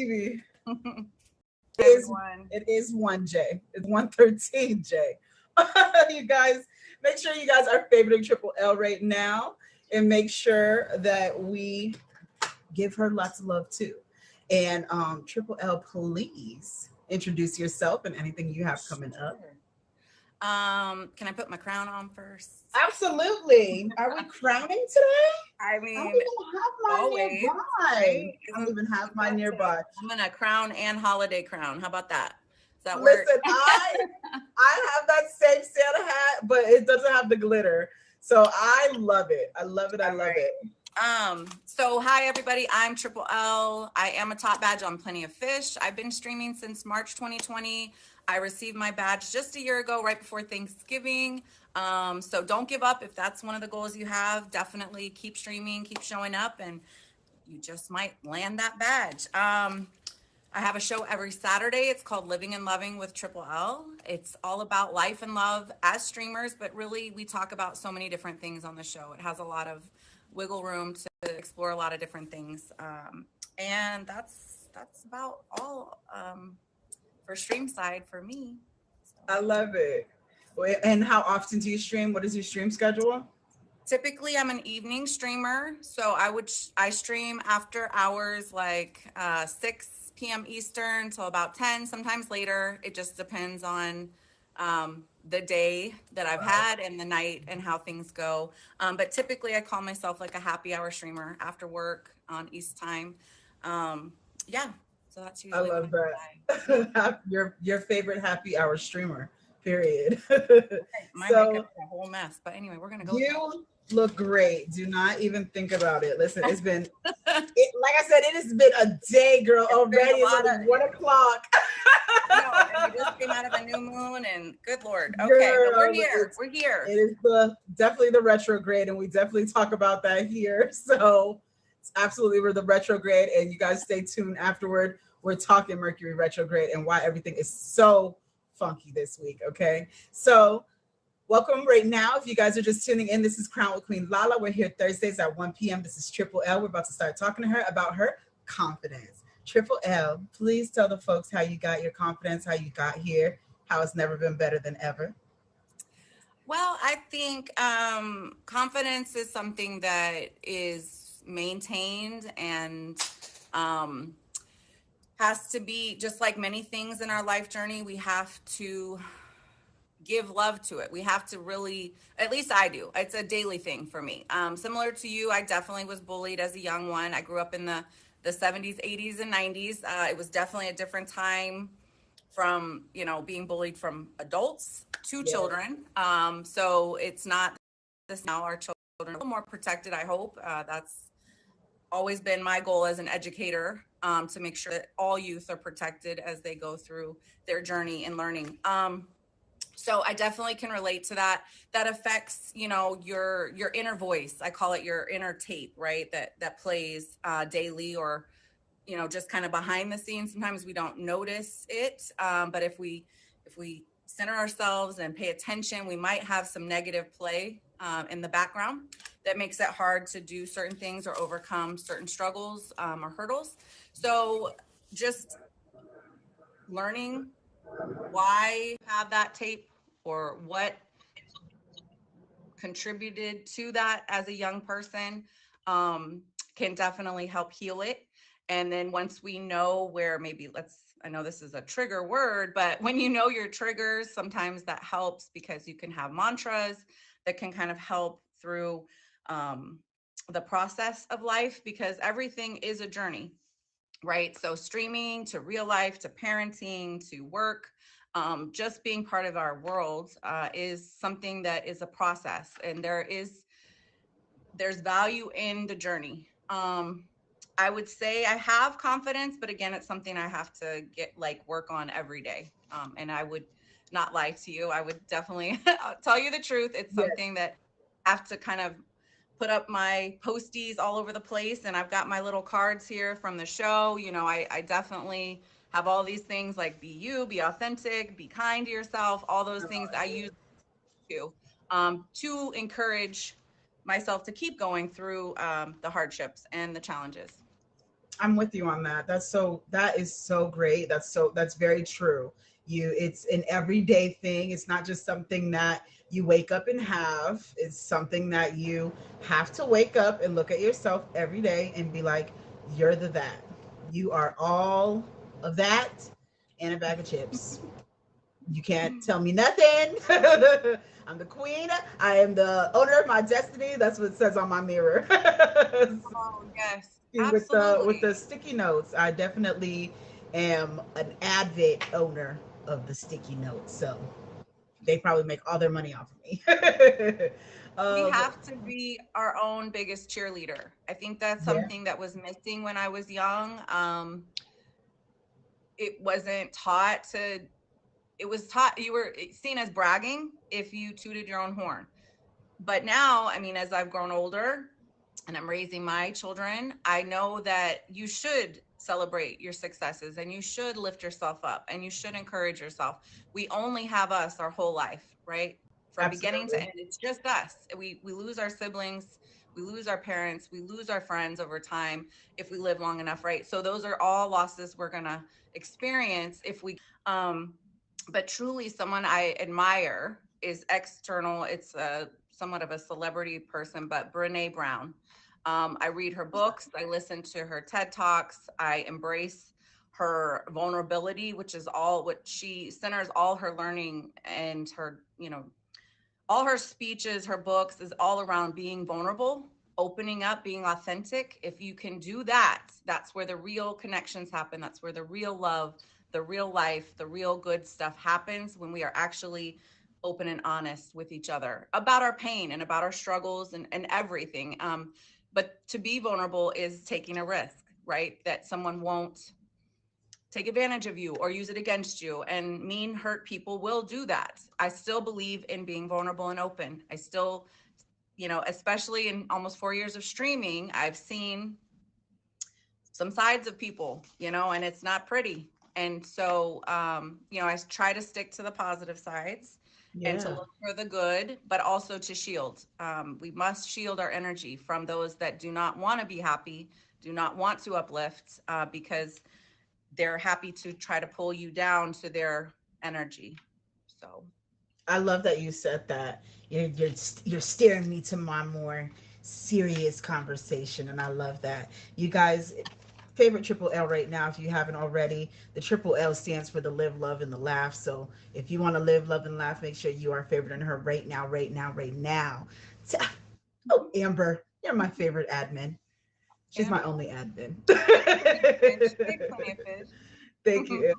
TV. Everyone. It is 1J. It's 113J. You guys, make sure you guys are favoriting Triple L right now, and make sure that we give her lots of love too. And Triple L, please introduce yourself and anything you have coming up. Sure. Can I put my crown on first? Absolutely. Are we crowning today? I I don't mean, even have mine always, nearby. right? I don't even have mine nearby. I'm gonna crown and holiday crown. How about that? Does that work? Listen, I have that same Santa hat, but it doesn't have the glitter. So I love it. I love it. I love it. So hi everybody, I'm Triple L. I am a top badge on Plenty of Fish. I've been streaming since March 2020. I received my badge just a year ago, right before Thanksgiving. So don't give up if that's one of the goals you have. Definitely keep streaming, keep showing up, and you just might land that badge. I have a show every Saturday. It's called Living and Loving with Triple L. It's all about life and love as streamers, but really we talk about so many different things on the show. It has a lot of wiggle room to explore a lot of different things. And that's about all for stream side for me. I love it. And how often do you stream? What is your stream schedule? Typically, I'm an evening streamer, so I stream after hours, like 6 p.m. Eastern till about 10, sometimes later. It just depends on the day that I've had and the night and how things go. But typically, I call myself like a happy hour streamer after work on East time. Yeah, so that's I usually. love that. Your favorite happy hour streamer. Period. My So makeup's a whole mess, but anyway, we're gonna go. you look great. Do not even think about it. Listen, it's been, like I said, it has been a day, girl. Already it's like 1 o'clock. No, and we just came out of a new moon, and good Lord. Okay, Girl, but we're here. We're here. It is definitely the retrograde, and we definitely talk about that here. So it's absolutely we're the retrograde, and you guys stay tuned afterward. We're talking Mercury retrograde and why everything is so funky this week. Okay, so welcome right now. If you guys are just tuning in, this is Crown with Queen LALA. We're here Thursdays at 1 p.m. This is Triple L. We're about to start talking to her about her confidence. Triple L, please tell the folks how you got your confidence, how you got here, how it's never been better than ever. Well, I think confidence is something that is maintained and has to be, just like many things in our life journey, we have to give love to it. We have to really, at least I do. It's a daily thing for me. Similar to you, I definitely was bullied as a young one. I grew up in the 70s, 80s, and 90s. It was definitely a different time from, being bullied from adults to children. So it's not this now. Our children are a little more protected, I hope. That's always been my goal as an educator, to make sure that all youth are protected as they go through their journey in learning. So I definitely can relate to that. That affects, your inner voice. I call it your inner tape, right? That plays daily, or, just kind of behind the scenes. Sometimes we don't notice it, but if we center ourselves and pay attention, we might have some negative play in the background that makes it hard to do certain things or overcome certain struggles or hurdles. So just learning why you have that tape or what contributed to that as a young person can definitely help heal it. And then once we know where maybe I know this is a trigger word, but when you know your triggers, sometimes that helps because you can have mantras that can kind of help through the process of life, because everything is a journey, right? So streaming to real life, to parenting, to work, just being part of our world is something that is a process, and there's value in the journey. I would say I have confidence, but again, it's something I have to work on every day. And I would not lie to you. I would definitely tell you the truth. It's something that I have to kind of put up my posties all over the place. And I've got my little cards here from the show. I definitely have all these things like be you, be authentic, be kind to yourself, all those things I use to encourage myself to keep going through the hardships and the challenges. I'm with you on that. That is so great. That's very true. It's an everyday thing. It's not just something that you wake up and have. It's something that you have to wake up and look at yourself every day and be like, you're the that. You are all of that and a bag of chips. You can't tell me nothing. I'm the queen. I am the owner of my destiny. That's what it says on my mirror. Oh, yes, With absolutely. the sticky notes, I definitely am an avid owner of the sticky notes. So they probably make all their money off of me. We um, have to be our own biggest cheerleader. I think that's yeah, something that was missing when I was young. It wasn't taught to, it was taught, you were seen as bragging if you tooted your own horn. But now, I mean, as I've grown older and I'm raising my children, I know that you should celebrate your successes and you should lift yourself up and you should encourage yourself. We only have us our whole life, right? From beginning to absolutely. end, it's just us. We lose our siblings, we lose our parents, we lose our friends over time if we live long enough, right? So those are all losses we're gonna experience if we but truly someone I admire is external. It's a somewhat of a celebrity person, but Brene Brown. I read her books. I listen to her TED Talks. I embrace her vulnerability, which is all what she centers all her learning and her, all her speeches, her books is all around being vulnerable, opening up, being authentic. If you can do that, that's where the real connections happen. That's where the real love, the real life, the real good stuff happens when we are actually open and honest with each other about our pain and about our struggles and everything. But to be vulnerable is taking a risk, right? That someone won't take advantage of you or use it against you. And mean, hurt people will do that. I still believe in being vulnerable and open. I still, especially in almost 4 years of streaming, I've seen some sides of people, and it's not pretty. And so, I try to stick to the positive sides and to Yeah, look for the good, but also to shield. We must shield our energy from those that do not want to be happy, do not want to uplift, because they're happy to try to pull you down to their energy. So, I love that you said that. You're steering me to my more serious conversation, and I love that. You guys, favorite triple L right now, if you haven't already. The triple L stands for the live, love, and the laugh. So if you want to live, love, and laugh, make sure you are favoriting her right now, right now, right now. Oh, Amber, you're my favorite admin. She's my Amber, only admin. plenty of fish. Big plenty of Thank fish. you.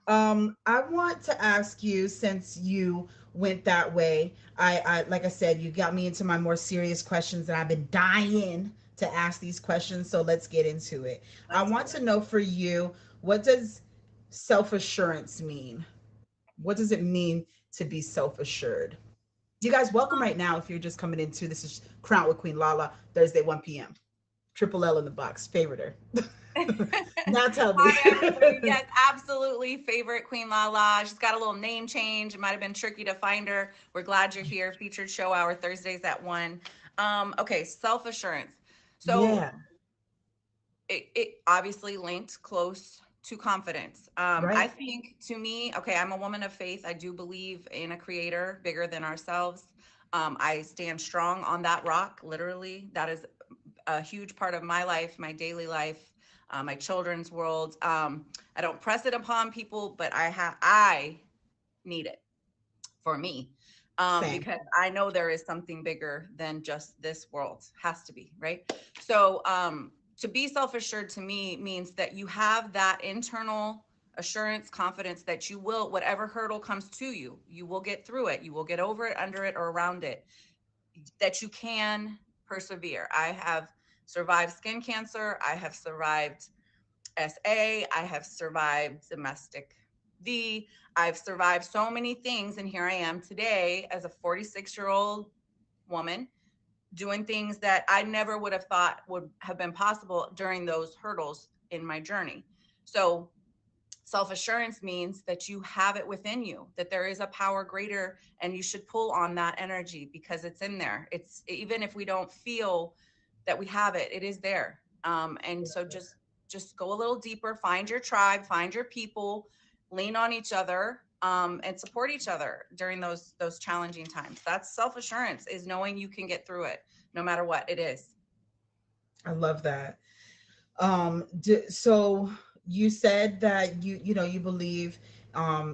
I want to ask you, since you went that way, like I said, you got me into my more serious questions, and I've been dying to ask these questions. So let's get into it. I Let's want do to it. know for you, what does self assurance mean? What does it mean to be self assured? You guys, welcome right now. If you're just coming into this, is Crown with Queen Lala, Thursday, 1 p.m. Triple L in the box, favorite her. Now tell me. Hi, everybody. Yes, absolutely. Favorite Queen Lala. She's got a little name change. It might have been tricky to find her. We're glad you're here. Featured show hour Thursdays at 1. Okay, self assurance. So Yeah, it obviously linked close to confidence. I right. think to me, okay, I'm a woman of faith. I do believe in a creator bigger than ourselves. I stand strong on that rock, literally. That is a huge part of my life, my daily life, my children's world. I don't press it upon people, but I need it for me, Same. because I know there is something bigger than just this world. Has to be, right? So, to be self assured to me means that you have that internal assurance, confidence that you will, whatever hurdle comes to you, you will get through it. You will get over it, under it, or around it, that you can persevere. I have survived skin cancer. I have survived SA. I have survived domestic V. I've survived so many things. And here I am today as a 46-year-old woman doing things that I never would have thought would have been possible during those hurdles in my journey. So, self assurance means that you have it within you, that there is a power greater, and you should pull on that energy because it's in there. It's even if we don't feel that we have it, it is there. And so just go a little deeper, find your tribe, find your people, lean on each other, and support each other during those challenging times. That's self-assurance, is knowing you can get through it no matter what it is. I love that. So you said that you believe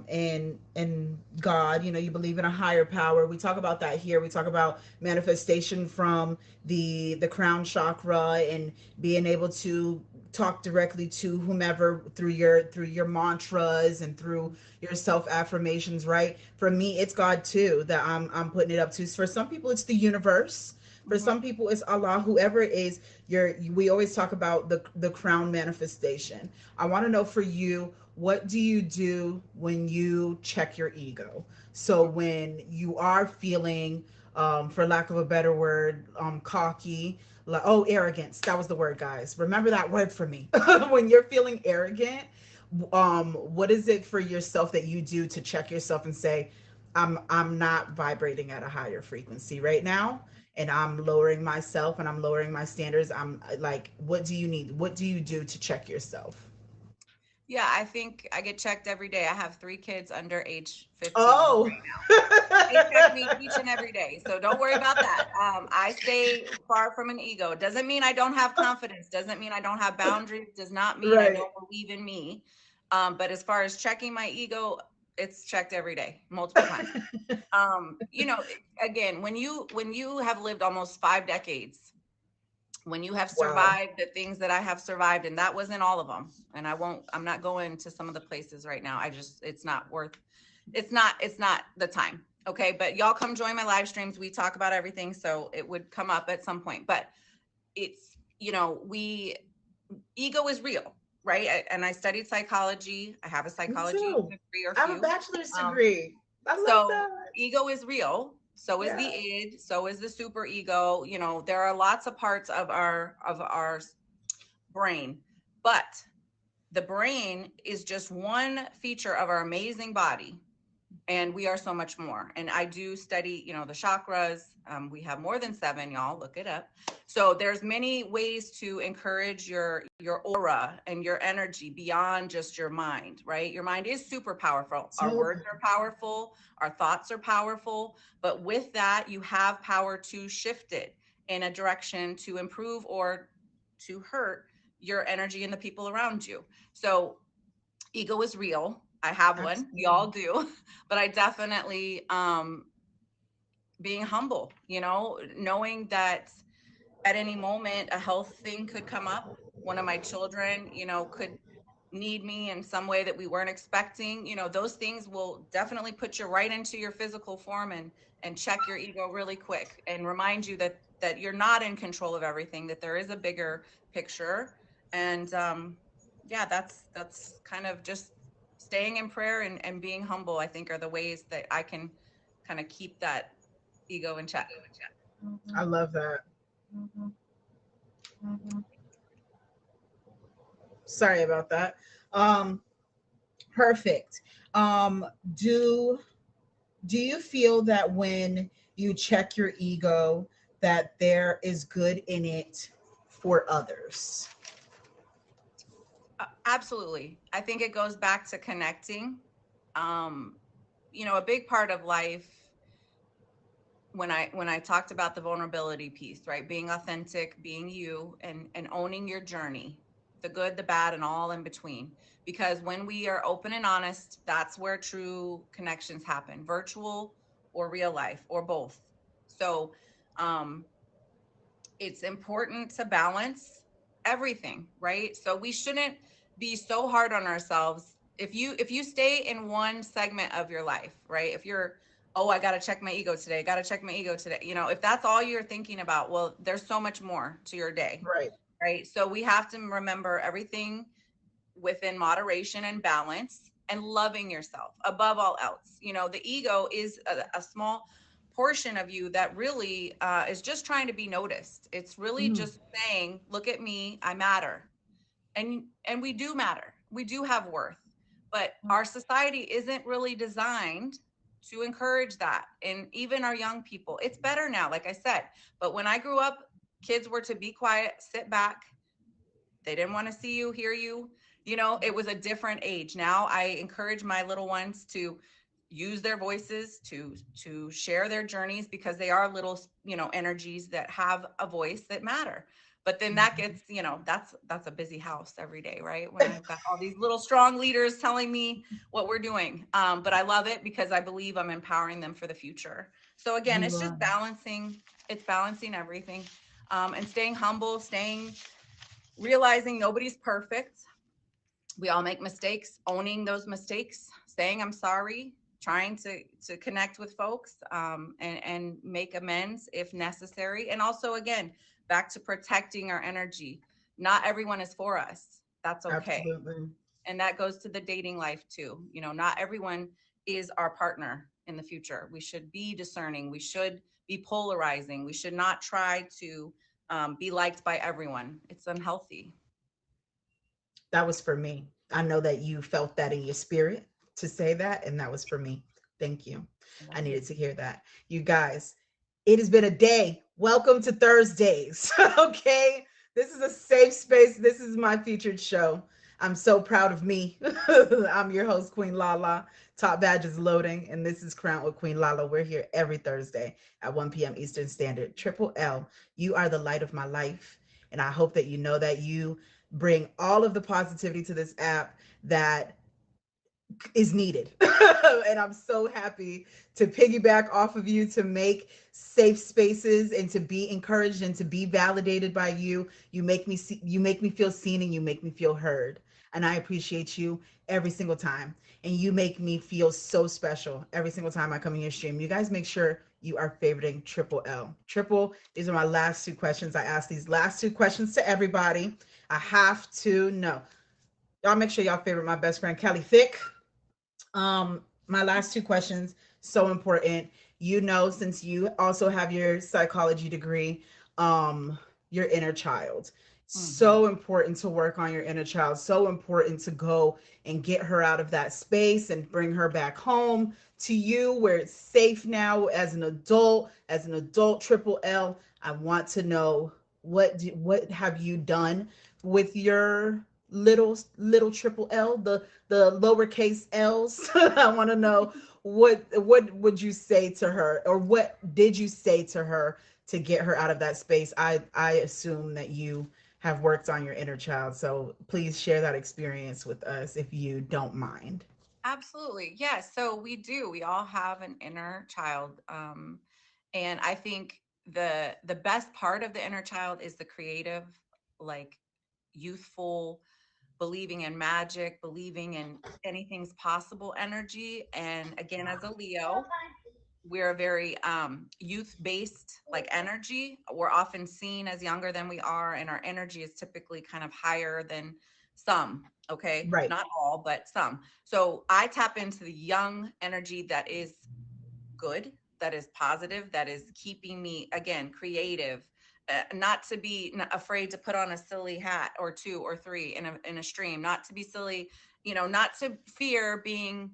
in God, you believe in a higher power. We talk about that here. We talk about manifestation from the crown chakra and being able to talk directly to whomever through your mantras and through your self affirmations, right? For me, it's God too that I'm putting it up to. For some people, it's the universe. For Mhm. some people, it's Allah, whoever it is. We always talk about the crown manifestation. I want to know for you, what do you do when you check your ego? So when you are feeling, for lack of a better word, cocky, like, oh, arrogance. That was the word, guys. Remember that word for me. When you're feeling arrogant, what is it for yourself that you do to check yourself and say, I'm not vibrating at a higher frequency right now, and I'm lowering myself and I'm lowering my standards. I'm like, what do you need? What do you do to check yourself? Yeah, I think I get checked every day. I have 3 kids under age 15 Oh. right now. They check me each and every day. So don't worry about that. I stay far from an ego. Doesn't mean I don't have confidence. Doesn't mean I don't have boundaries. Does not mean I Right. don't believe in me. But as far as checking my ego, it's checked every day, multiple times. Again, when you have lived almost 5 decades, when you have Wow. survived the things that I have survived, and that wasn't all of them. And I'm not going to some of the places right now. It's not worth, it's not the time. Okay. But y'all come join my live streams. We talk about everything. So it would come up at some point, but it's, ego is real, right? And I studied psychology. I have a Me psychology too. degree or I have a few. bachelor's Um, degree. I love so that. ego is real. So is the Yeah. id. So is the super ego. There are lots of parts of our brain, but the brain is just one feature of our amazing body, and we are so much more. And I do study, the chakras. We have more than 7, y'all. Look it up. So there's many ways to encourage your aura and your energy beyond just your mind, right? Your mind is super powerful. Our So words are powerful. Our thoughts are powerful. But with that, you have power to shift it in a direction to improve or to hurt your energy and the people around you. So ego is real. I have one. We all absolutely. do. But I definitely being humble, knowing that at any moment a health thing could come up. One of my children, could need me in some way that we weren't expecting. Those things will definitely put you right into your physical form and check your ego really quick and remind you that you're not in control of everything, that there is a bigger picture. And yeah, that's kind of just staying in prayer and being humble, I think, are the ways that I can kind of keep that ego in check. I love that. Sorry about that. Um, Perfect. Um, do do you feel that when you check your ego, that there is good in it for others? Absolutely. I think it goes back to connecting. Um, a big part of life, when I talked about the vulnerability piece, right? Being authentic, being you, and owning your journey, the good, the bad, and all in between. Because when we are open and honest, that's where true connections happen, virtual or real life or both. So um it's important to balance everything, right? So we shouldn't be so hard on ourselves. If you stay in one segment of your life, right? If you're, oh, I got to check my ego today, got to check my ego today, if that's all you're thinking about, well, there's so much more to your day, Right. right? So we have to remember everything within moderation and balance, and loving yourself above all else. The ego is a small portion of you that really is just trying to be noticed. It's really Mm. just saying, look at me, I matter. And we do matter. We do have worth. But our society isn't really designed to encourage that. And even our young people, it's better now, like I said. But when I grew up, kids were to be quiet, sit back. They didn't want to see you, hear you. It was a different age. Now I encourage my little ones to use their voices to share their journeys, because they are little, energies that have a voice that matter. But then that gets, that's a busy house every day, right? When I've got all these little strong leaders telling me what we're doing. But I love it because I believe I'm empowering them for the future. So again, You it's are. just balancing. It's balancing everything, and staying humble, realizing nobody's perfect. We all make mistakes, owning those mistakes, saying I'm sorry, trying to connect with folks, and make amends if necessary. And also, again, back to protecting our energy. Not everyone is for us. That's okay. Absolutely. And that goes to the dating life too. Not everyone is our partner in the future. We should be discerning. We should be polarizing. We should not try to be liked by everyone. It's unhealthy. That was for me. I know that you felt that in your spirit to say that, and that was for me. Thank you. I I love you. needed to hear that. You guys, it has been a day. Welcome to Thursdays. Okay. This is a safe space. This is my featured show. I'm so proud of me. I'm your host, Queen Lala. Top badge is loading, and this is Crown with Queen Lala. We're here every Thursday at 1 p.m. Eastern Standard. Triple L, you are the light of my life. And I hope that you know that you bring all of the positivity to this app that is needed. And I'm so happy to piggyback off of you, to make safe spaces and to be encouraged and to be validated by you. You make me feel seen, and you make me feel heard. And I appreciate you every single time. And you make me feel so special every single time I come in your stream. You guys make sure you are favoriting Triple L. Triple, these are my last two questions. I ask these last two questions to everybody. I have to know. Y'all make sure y'all favorite my best friend Kelly Thick. My last two questions, so important. Since you also have your psychology degree, your inner child. Mhm. So important to work on your inner child. So important to go and get her out of that space and bring her back home to you where it's safe now as an adult Triple L. I want to know what have you done with your little Triple L, the lowercase L's. I want to know what would you say to her, or what did you say to her to get her out of that space? I assume that you have worked on your inner child, so please share that experience with us if you don't mind. Absolutely. Yes. So we do. We all have an inner child. And I think the best part of the inner child is the creative, like youthful, believing in magic, believing in anything's possible energy. And again, as a Leo, we're a very youth based like energy. We're often seen as younger than we are, and our energy is typically kind of higher than some. Okay, Right. not all, but some. So I tap into the young energy that is good, that is positive, that is keeping me, again, creative, not to be afraid to put on a silly hat or two or three in a stream, not to be silly, not to fear being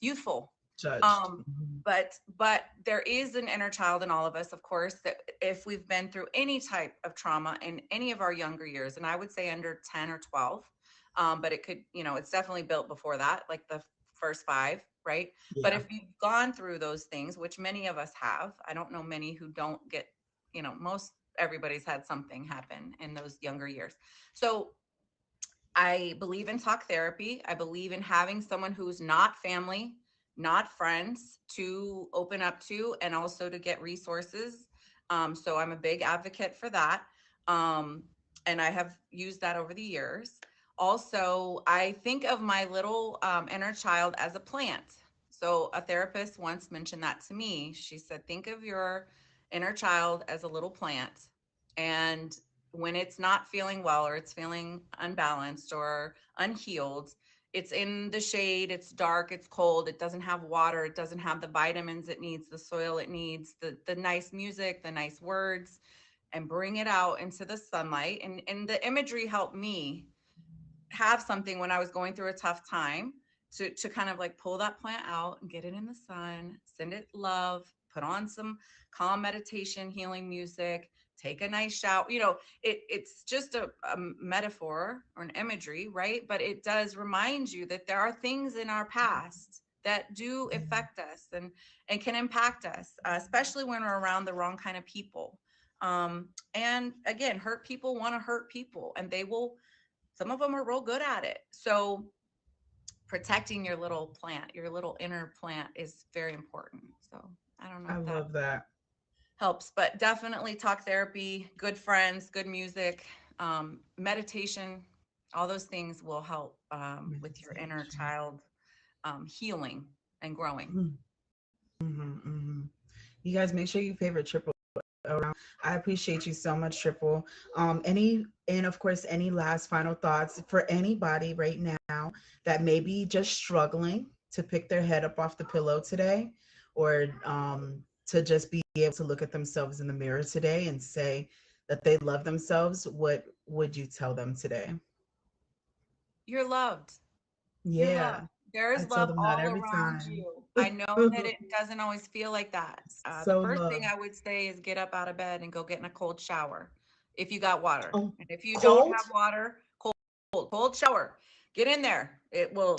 youthful. Judged. um but there is an inner child in all of us, of course, that if we've been through any type of trauma in any of our younger years, and I would say under 10 or 12, but it could, it's definitely built before that, like the first five, right? But Yeah. if you've gone through those things, which many of us have, I don't know many who don't get, most everybody's had something happen in those younger years. So I believe in talk therapy. I believe in having someone who's not family, not friends, to open up to, and also to get resources. So I'm a big advocate for that. Um, and I have used that over the years. Also, I think of my little inner child as a plant. So a therapist once mentioned that to me. She said, think of your inner child as a little plant. And when it's not feeling well, or it's feeling unbalanced or unhealed, it's in the shade, it's dark, it's cold, it doesn't have water, it doesn't have the vitamins it needs, the soil it needs, the nice music, the nice words, and bring it out into the sunlight. And the imagery helped me have something when I was going through a tough time, to kind of like pull that plant out and get it in the sun, send it love, put on some calm meditation, healing music, take a nice shower. It's just a metaphor or an imagery, right? But it does remind you that there are things in our past that do affect us and can impact us, especially when we're around the wrong kind of people. And again, hurt people want to hurt people, and they will. Some of them are real good at it. So protecting your little plant, your little inner plant, is very important. So I don't know I if that love that. helps, but definitely talk therapy, good friends, good music, meditation, all those things will help with your inner Meditation. child healing and growing. Mm-hmm. You guys make sure you favorite Triple around. I appreciate you so much, Triple. And of course, any last final thoughts for anybody right now that may be just struggling to pick their head up off the pillow today, or to just be able to look at themselves in the mirror today and say that they love themselves. What would you tell them today? You're loved. You're Yeah, loved. There I is tell love them that all every around time. you. I know that it doesn't always feel like that. The So first thing loved. I would say is get up out of bed and go get in a cold shower if you got water. Oh, And if you don't cold? have water, cold shower. Get in there. It will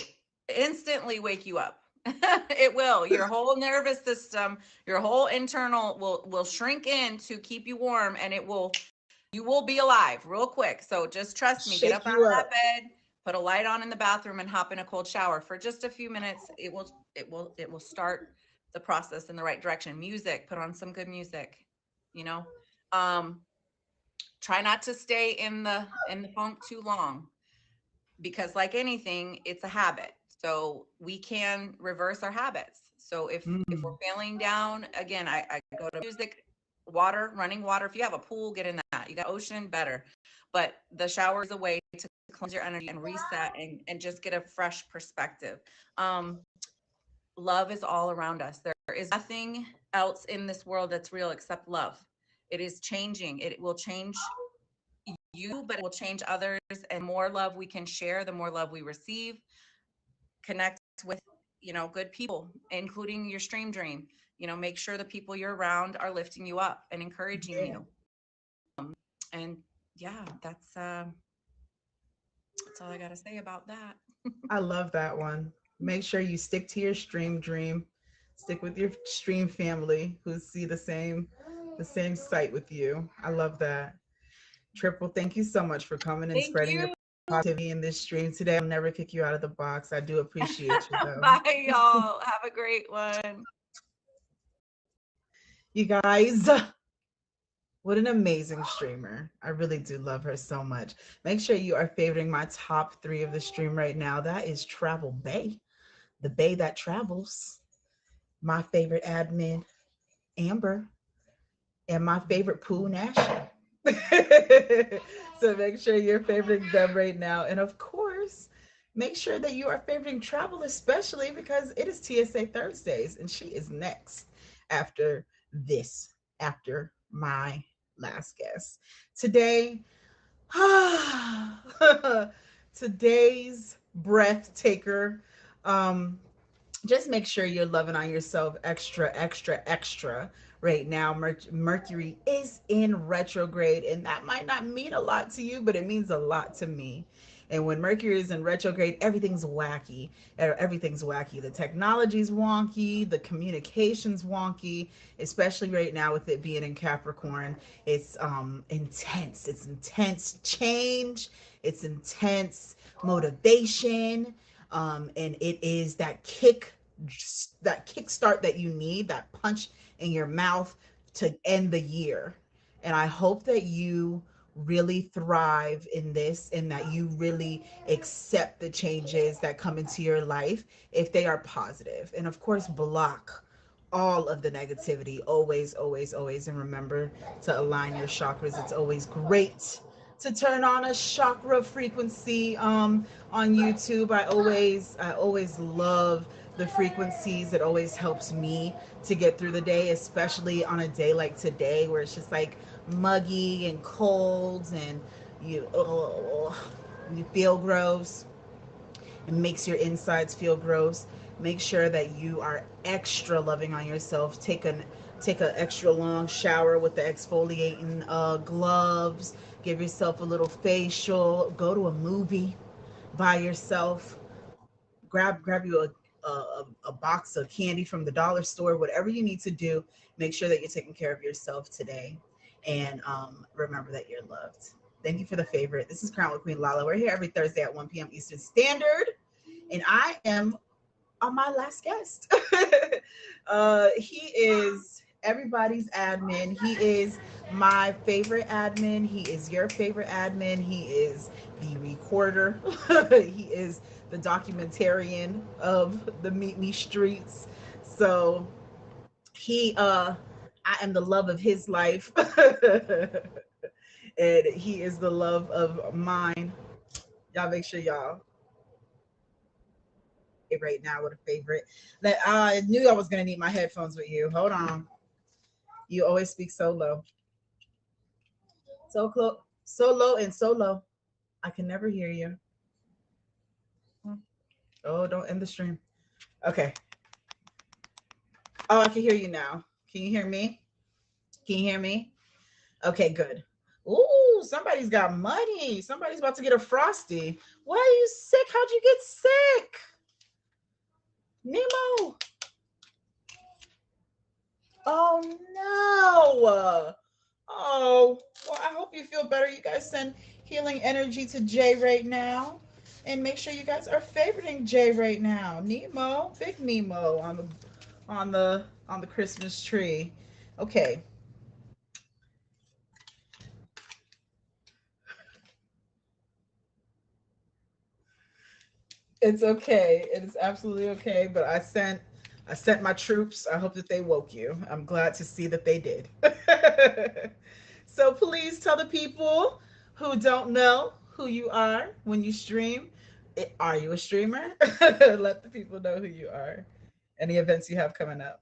instantly wake you up. It will. Your whole nervous system, your whole internal will shrink in to keep you warm, and you will be alive real quick. So just trust me. Get up Shake out you of that up. bed, put a light on in the bathroom, and hop in a cold shower for just a few minutes. It will start the process in the right direction. Music, put on some good music, you know. Um, Try not to stay in the funk too long, because like anything, it's a habit. So we can reverse our habits. So if we're Mm, feeling down, again, I go to music, water, running water. If you have a pool, get in that. You got ocean, better. But the shower is a way to cleanse your energy and reset and just get a fresh perspective. Um, Love is all around us. There is nothing else in this world that's real except love. It is changing. It will change you, but it will change others. And more love we can share, the more love we receive. Connect with, good people, including your stream dream. Make sure the people you're around are lifting you up and encouraging yeah, you. And yeah, that's all I got to say about that. I love that one. Make sure you stick to your stream dream. Stick with your stream family who see the same sight with you. I love that. Triple, thank you so much for coming and Thank spreading your you. positivity in this stream today. I'll never kick you out of the box. I do appreciate you though. Bye, y'all. Have a great one. You guys, what an amazing streamer. I really do love her so much. Make sure you are favoring my top three of the stream right now. That is Travel Bay, the Bay that travels. My favorite admin, Amber, and my favorite Pooh Nash. So make sure you're favoring them right now. And of course, make sure that you are favoring Travel, especially because it is TSA Thursdays and she is next after this, after my last guest. Today, today's breath taker. Um, just make sure you're loving on yourself extra, extra, extra right now. Mercury is in retrograde, and that might not mean a lot to you, but it means a lot to me. And when Mercury is in retrograde, everything's wacky. Everything's wacky. The technology's wonky, the communication's wonky, especially right now with it being in Capricorn. It's intense. It's intense change. It's intense motivation, and it is that kickstart that you need, that punch in your mouth to end the year. And I hope that you really thrive in this and that you really accept the changes that come into your life if they are positive. And of course, block all of the negativity always, always, always. And remember to align your chakras. It's always great to turn on a chakra frequency on YouTube. I always love the frequencies. It always helps me to get through the day, especially on a day like today where it's just like muggy and cold and you feel gross. It makes your insides feel gross. Make sure that you are extra loving on yourself. take an extra long shower with the exfoliating gloves, give yourself a little facial, go to a movie by yourself, grab you a box of candy from the dollar store, whatever you need to do. Make sure that you're taking care of yourself today, and remember that you're loved. Thank you for the favorite. This is Crown with Queen Lala. We're here every Thursday at 1 p.m. Eastern Standard, and I am on my last guest. He is everybody's admin. He is my favorite admin. He is your favorite admin. He is the recorder. He is the documentarian of the Meet Me streets. So I am the love of his life. And he is the love of mine. Y'all make sure y'all right now with a favorite. That I knew I was gonna need my headphones with you. Hold on. You always speak so low. So close, so low and so low. I can never hear you. Oh, don't end the stream. Okay. Oh, I can hear you now. Can you hear me? Can you hear me? Okay, good. Ooh, somebody's got money. Somebody's about to get a frosty. Why are you sick? How'd you get sick? Nemo. Oh no. Oh, well, I hope you feel better. You guys send healing energy to Jay right now. And make sure you guys are favoriting Jay right now. Nemo, big Nemo on the Christmas tree. Okay. It's okay. It is absolutely okay. But I sent my troops. I hope that they woke you. I'm glad to see that they did. So please tell the people who don't know who you are when you stream. Are you a streamer? Let the people know who you are. Any events you have coming up.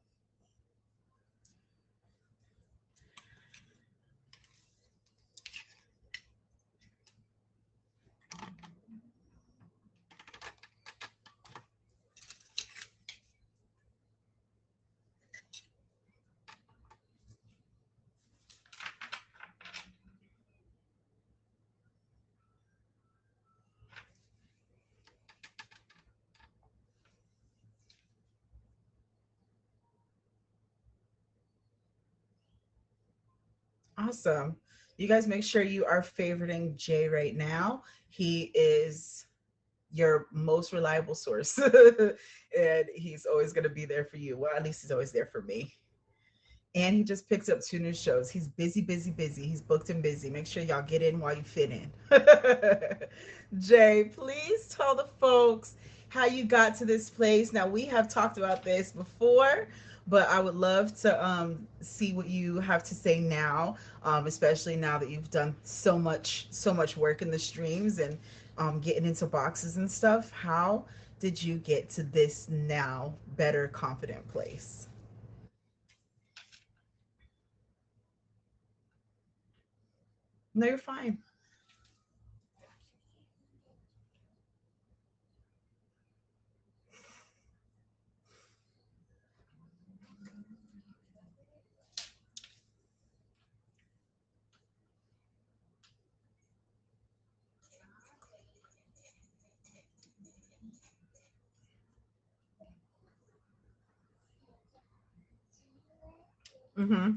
Awesome. You guys make sure you are favoriting Jay right now. He is your most reliable source. And he's always going to be there for you. Well, at least he's always there for me. And he just picked up two new shows. He's busy, busy, busy. He's booked and busy. Make sure y'all get in while you fit in. Jay, please tell the folks how you got to this place. Now, we have talked about this before, but I would love to see what you have to say now, especially now that you've done so much work in the streams and getting into boxes and stuff. How did you get to this now better, confident place? No, you're fine. Mm-hmm.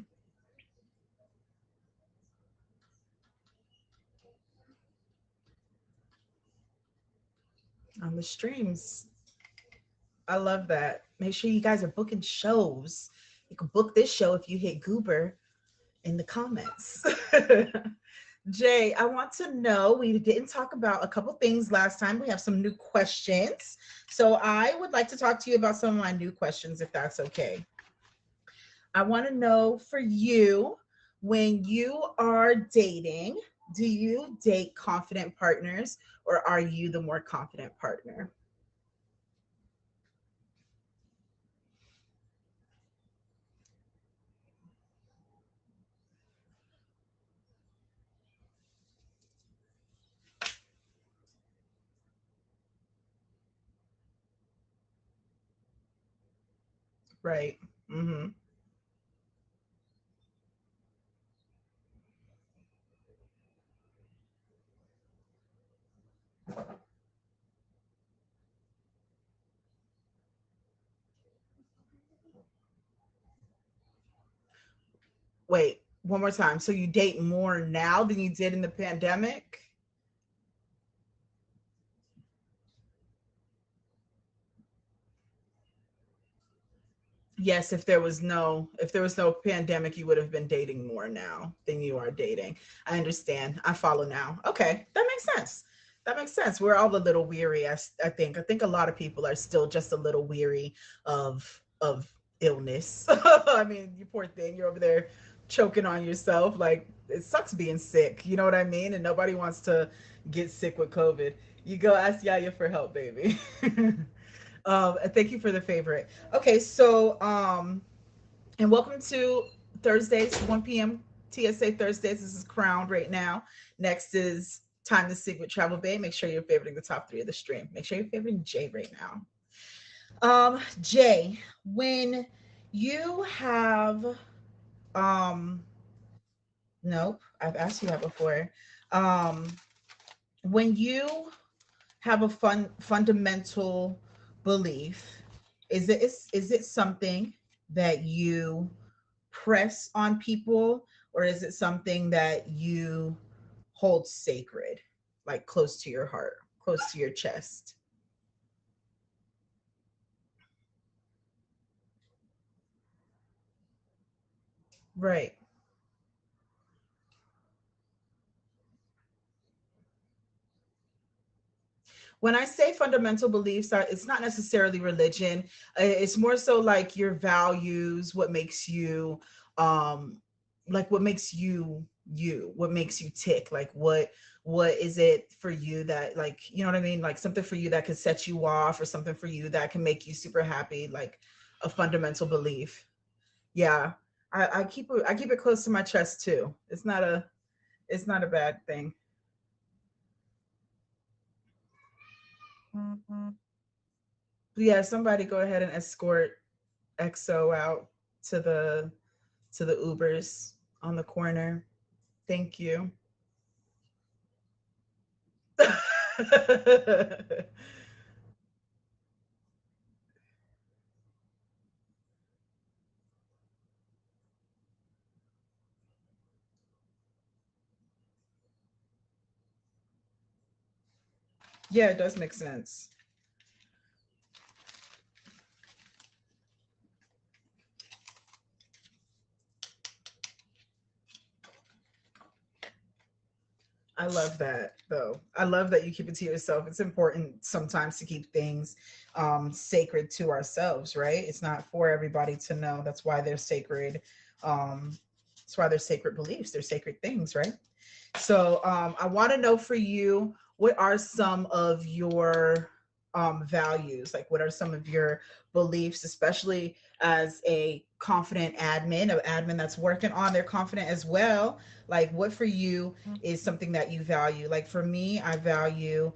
On the streams. I love that. Make sure you guys are booking shows. You can book this show if you hit Goober in the comments. Jay, I want to know, we didn't talk about a couple things last time. We have some new questions. So I would like to talk to you about some of my new questions, if that's okay. I want to know for you, when you are dating, do you date confident partners or are you the more confident partner? Right. Mm-hmm. Wait, one more time. So you date more now than you did in the pandemic? Yes, if there was no pandemic, you would have been dating more now than you are dating. I understand. I follow now. Okay, that makes sense. That makes sense. We're all a little weary. I think. I think a lot of people are still just a little weary of illness. I mean, you poor thing. You're over there choking on yourself. Like it sucks being sick. You know what I mean? And nobody wants to get sick with COVID. You go ask Yaya for help, baby. Thank you for the favorite. Okay, so and welcome to Thursdays, 1 p.m. TSA Thursdays. This is Crowned right now. Next is Time to Seek with Travel Bay. Make sure you're favoriting the top three of the stream. Make sure you're favoriting Jay right now. Jay, when you have nope, I've asked you that before. Um, when you have a fundamental belief, is it something that you press on people, or is it something that you hold sacred, like close to your heart, close to your chest? Right. When I say fundamental beliefs, it's not necessarily religion. It's more so like your values, what makes you, um, like what makes you you, what makes you tick. Like what is it for you that, like, you know what I mean? Like something for you that could set you off, or something for you that can make you super happy. Like a fundamental belief. Yeah, I keep it close to my chest too. It's not a bad thing. Yeah, somebody go ahead and escort XO out to the Ubers on the corner. Thank you. Yeah, it does make sense. I love that though. I love that you keep it to yourself. It's important sometimes to keep things sacred to ourselves, right? It's not for everybody to know. That's why they're sacred. Um, that's why they're sacred beliefs. They're sacred things, right? So I want to know for you, what are some of your values? Like, what are some of your beliefs, especially as a confident admin, an admin that's working on their confident as well? Like, what for you is something that you value? Like for me, I value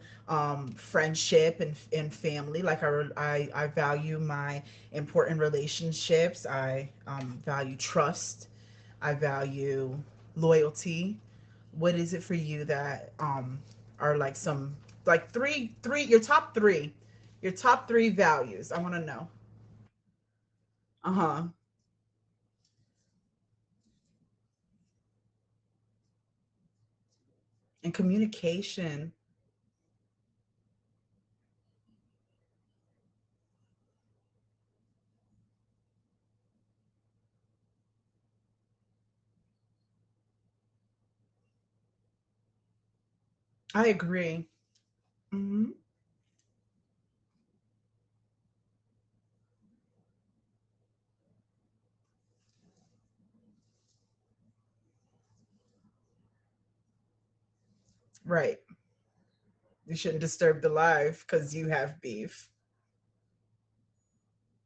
friendship and family. Like I value my important relationships. I value trust. I value loyalty. What is it for you that are like some, like three your top three values? I want to know. Uh-huh. And communication. I agree. Hmm. Right. You shouldn't disturb the live because you have beef.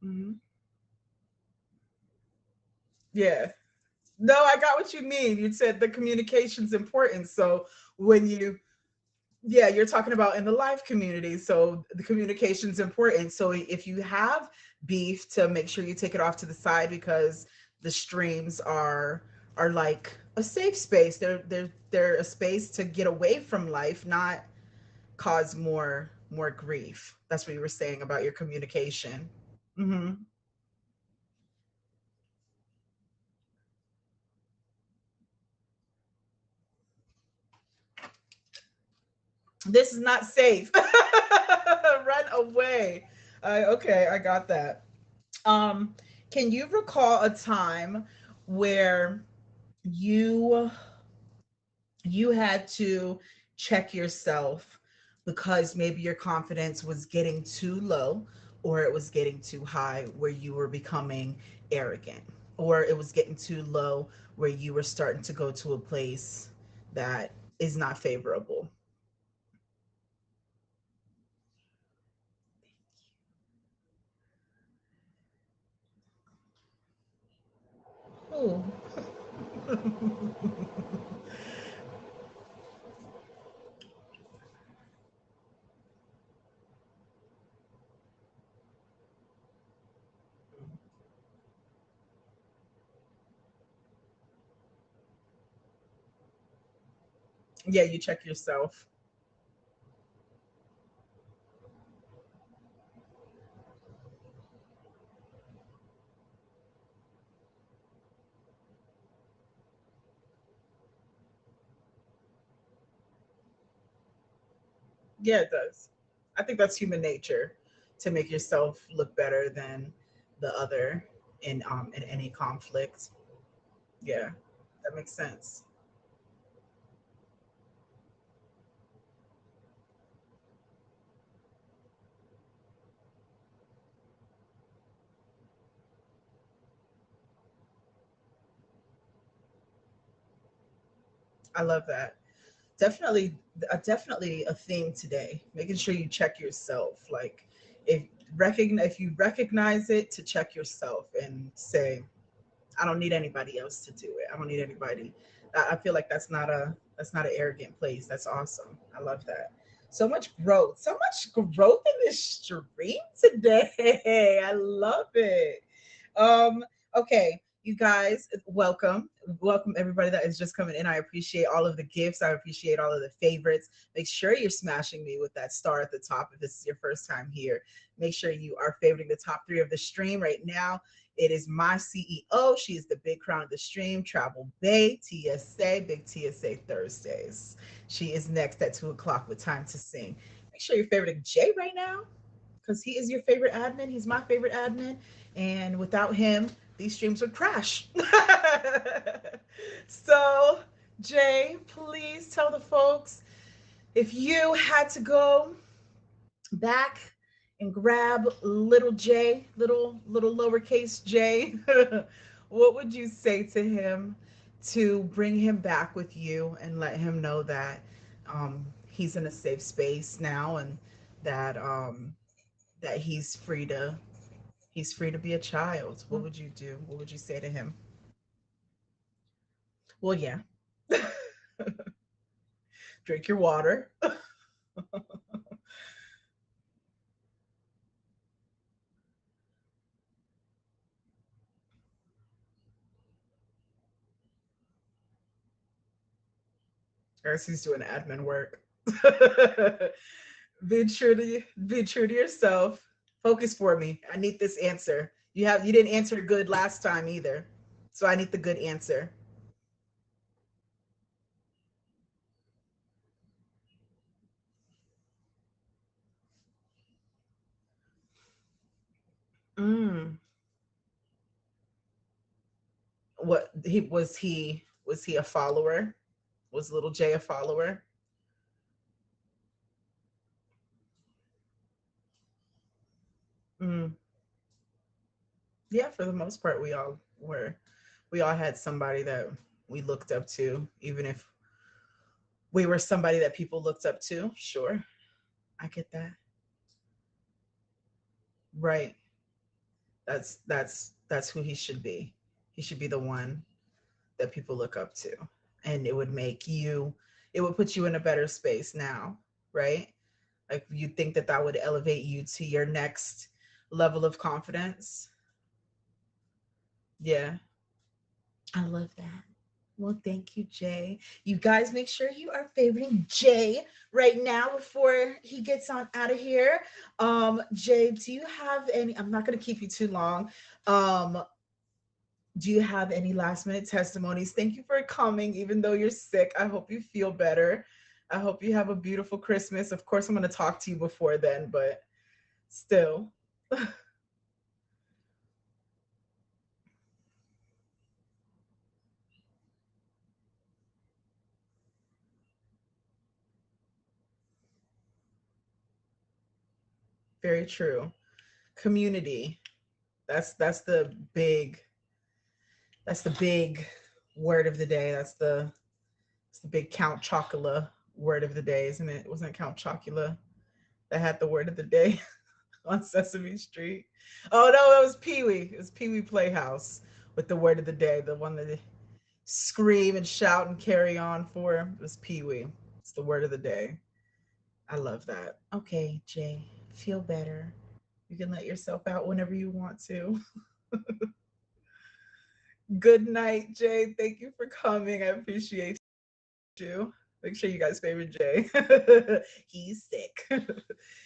Hmm. Yeah. No, I got what you mean. You said the communication's important. So when you, yeah, you're talking about in the live community. So the communication's important. So if you have beef, to make sure you take it off to the side, because the streams are like a safe space. They're a space to get away from life, not cause more grief. That's what you were saying about your communication. Mm-hmm. This is not safe. Run away. Okay, I got that. Um, can you recall a time where you you had to check yourself because maybe your confidence was getting too low or it was getting too high where you were becoming arrogant or it was getting too low where you were starting to go to a place that is not favorable? Ooh. Yeah, you check yourself. Yeah, it does. I think that's human nature to make yourself look better than the other in any conflict. Yeah, that makes sense. I love that. Definitely, definitely a theme today. Making sure you check yourself. Like, if if you recognize it, to check yourself and say, I don't need anybody else to do it. I don't need anybody. I feel like that's not an arrogant place. That's awesome. I love that. So much growth. So much growth in this stream today. I love it. Um, okay, you guys, welcome. Welcome everybody that is just coming in. I appreciate all of the gifts. I appreciate all of the favorites. Make sure you're smashing me with that star at the top if this is your first time here. Make sure you are favoriting the top three of the stream right now. It is my CEO. She is the big crown of the stream, Travel Bay, TSA, Big TSA Thursdays. She is next at 2 o'clock with Time to Sing. Make sure you're favoriting Jay right now because he is your favorite admin. He's my favorite admin. And without him, these streams would crash. So, Jay, please tell the folks if you had to go back and grab little J, little lowercase J, what would you say to him to bring him back with you and let him know that he's in a safe space now and that that he's free to be a child? What would you do? What would you say to him? Well, yeah. Drink your water. As he's doing admin work. Be true to yourself. Focus for me. I need this answer. You didn't answer good last time either. So I need the good answer. Mm. What he was he a follower? Was little J a follower? Mm. Yeah, for the most part we all were. We all had somebody that we looked up to, even if we were somebody that people looked up to. Sure. I get that. Right. That's who he should be. He should be the one that people look up to. And it would put you in a better space now, right? Like you think that that would elevate you to your next level of confidence. Yeah, I love that. Well, thank you, Jay. You guys make sure you are favoriting Jay right now before he gets on out of here. Jay, do you have any? I'm not going to keep you too long. Um, do you have any last minute testimonies? Thank you for coming, even though you're sick. I hope you feel better. I hope you have a beautiful Christmas. Of course, I'm going to talk to you before then, but still. Very true. Community. That's the big word of the day. It's the big Count Chocula word of the day, isn't it? Wasn't it Count Chocula that had the word of the day on Sesame Street? Oh no, that was Pee Wee. It was Pee Wee Playhouse with the word of the day, the one that they scream and shout and carry on for. It was Pee Wee. It's the word of the day. I love that. Okay, Jay, feel better. You can let yourself out whenever you want to. Good night, Jay. Thank you for coming. I appreciate you. Make sure you guys favorite Jay. He's sick.